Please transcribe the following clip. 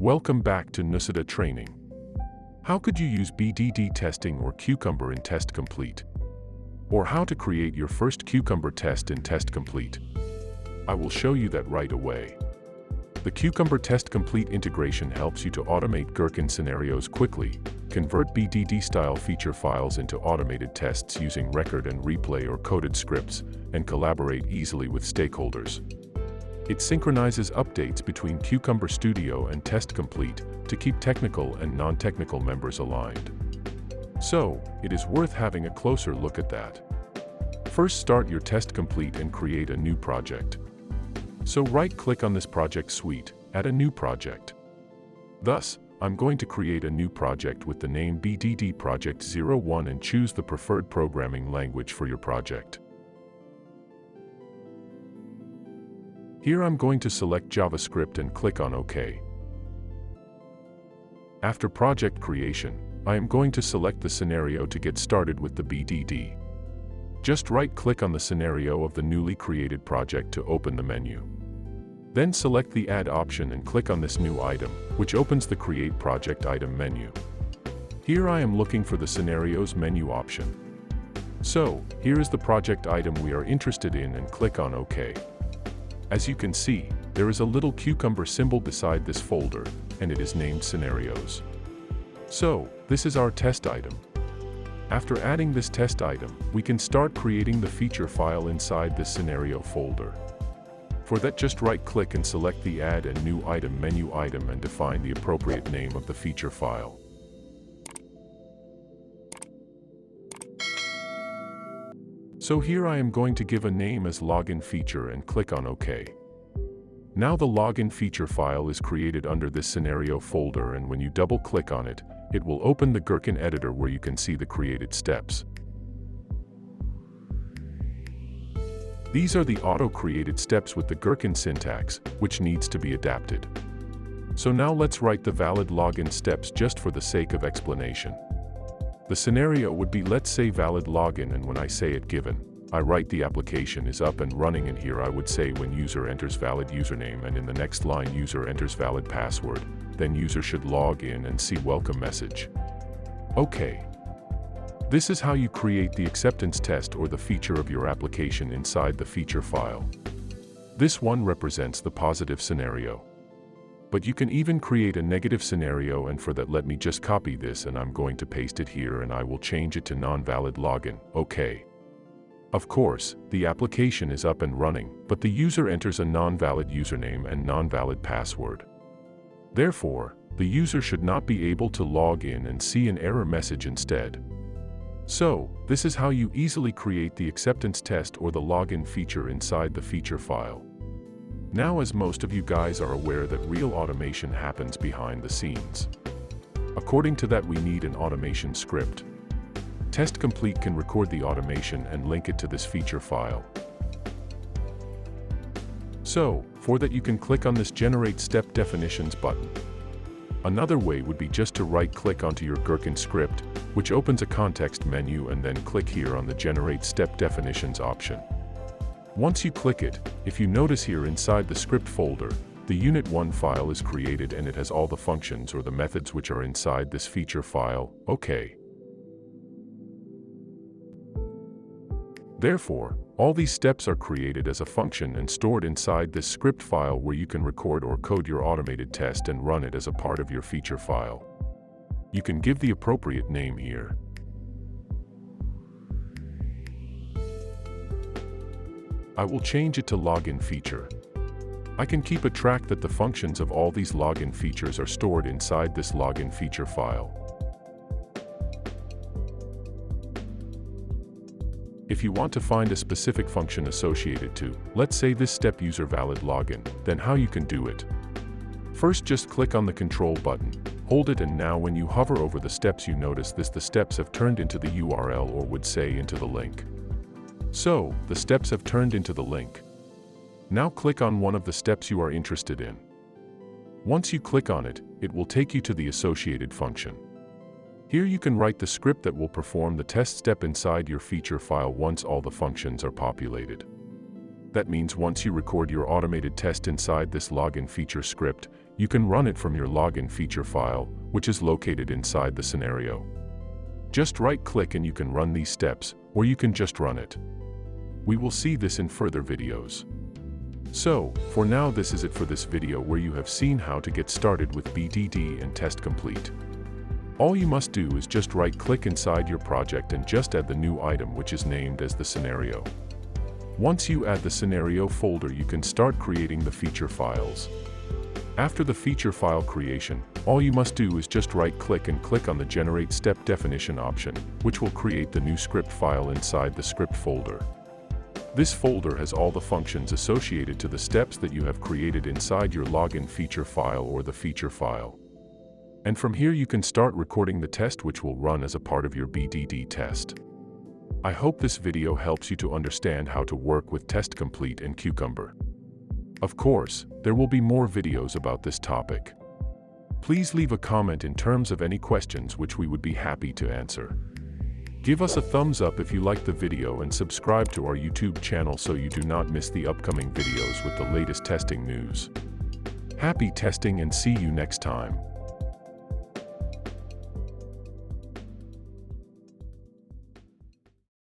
Welcome back to Nucida Training. How could you use BDD testing or Cucumber in TestComplete? Or how to create your first Cucumber test in TestComplete? I will show you that right away. The Cucumber TestComplete integration helps you to automate Gherkin scenarios quickly, convert BDD-style feature files into automated tests using record and replay or coded scripts, and collaborate easily with stakeholders. It synchronizes updates between Cucumber Studio and TestComplete to keep technical and non-technical members aligned. So, it is worth having a closer look at that. First, start your TestComplete and create a new project. So right-click on this project suite, add a new project. Thus, I'm going to create a new project with the name BDD Project 01 and choose the preferred programming language for your project. Here I'm going to select JavaScript and click on OK. After project creation, I am going to select the scenario to get started with the BDD. Just right-click on the scenario of the newly created project to open the menu. Then select the Add option and click on this new item, which opens the Create Project item menu. Here I am looking for the Scenarios menu option. So, here is the project item we are interested in and click on OK. As you can see, there is a little cucumber symbol beside this folder, and it is named Scenarios. So, this is our test item. After adding this test item, we can start creating the feature file inside this scenario folder. For that, just right-click and select the Add and New Item menu item and define the appropriate name of the feature file. So here I am going to give a name as Login Feature and click on OK. Now the Login Feature file is created under this scenario folder, and when you double-click on it, it will open the Gherkin editor where you can see the created steps. These are the auto-created steps with the Gherkin syntax, which needs to be adapted. So now let's write the valid login steps just for the sake of explanation. The scenario would be, let's say, valid login, and when I say it given, I write the application is up and running, and here I would say when user enters valid username, and in the next line user enters valid password, then user should log in and see welcome message. Okay. This is how you create the acceptance test or the feature of your application inside the feature file. This one represents the positive scenario. But you can even create a negative scenario, and for that let me just copy this and I'm going to paste it here, and I will change it to non-valid login. Okay. Of course, the application is up and running, but the user enters a non-valid username and non-valid password. Therefore, the user should not be able to log in and see an error message instead. So, this is how you easily create the acceptance test or the login feature inside the feature file. Now, as most of you guys are aware that real automation happens behind the scenes. According to that, we need an automation script. TestComplete can record the automation and link it to this feature file. So, for that you can click on this Generate Step Definitions button. Another way would be just to right-click onto your Gherkin script, which opens a context menu, and then click here on the Generate Step Definitions option. Once you click it, if you notice here inside the script folder, the Unit 1 file is created and it has all the functions or the methods which are inside this feature file. Okay. Therefore, all these steps are created as a function and stored inside this script file where you can record or code your automated test and run it as a part of your feature file. You can give the appropriate name here. I will change it to Login Feature. I can keep a track that the functions of all these login features are stored inside this login feature file. If you want to find a specific function associated to, let's say, this step user valid login, then how you can do it? First, just click on the control button, hold it, and now when you hover over the steps you notice the steps have turned into the URL, or would say into the link. So, the steps have turned into the link. Now click on one of the steps you are interested in. Once you click on it, it will take you to the associated function. Here you can write the script that will perform the test step inside your feature file once all the functions are populated. That means once you record your automated test inside this login feature script, you can run it from your login feature file, which is located inside the scenario. Just right-click and you can run these steps, or you can just run it. We will see this in further videos. So, for now this is it for this video where you have seen how to get started with BDD and TestComplete. All you must do is just right-click inside your project and just add the new item which is named as the scenario. Once you add the scenario folder, you can start creating the feature files. After the feature file creation, all you must do is just right-click and click on the Generate Step Definition option, which will create the new script file inside the script folder. This folder has all the functions associated to the steps that you have created inside your login feature file or the feature file. And from here you can start recording the test which will run as a part of your BDD test. I hope this video helps you to understand how to work with TestComplete and Cucumber. Of course, there will be more videos about this topic. Please leave a comment in terms of any questions which we would be happy to answer. Give us a thumbs up if you liked the video and subscribe to our YouTube channel so you do not miss the upcoming videos with the latest testing news. Happy testing and see you next time.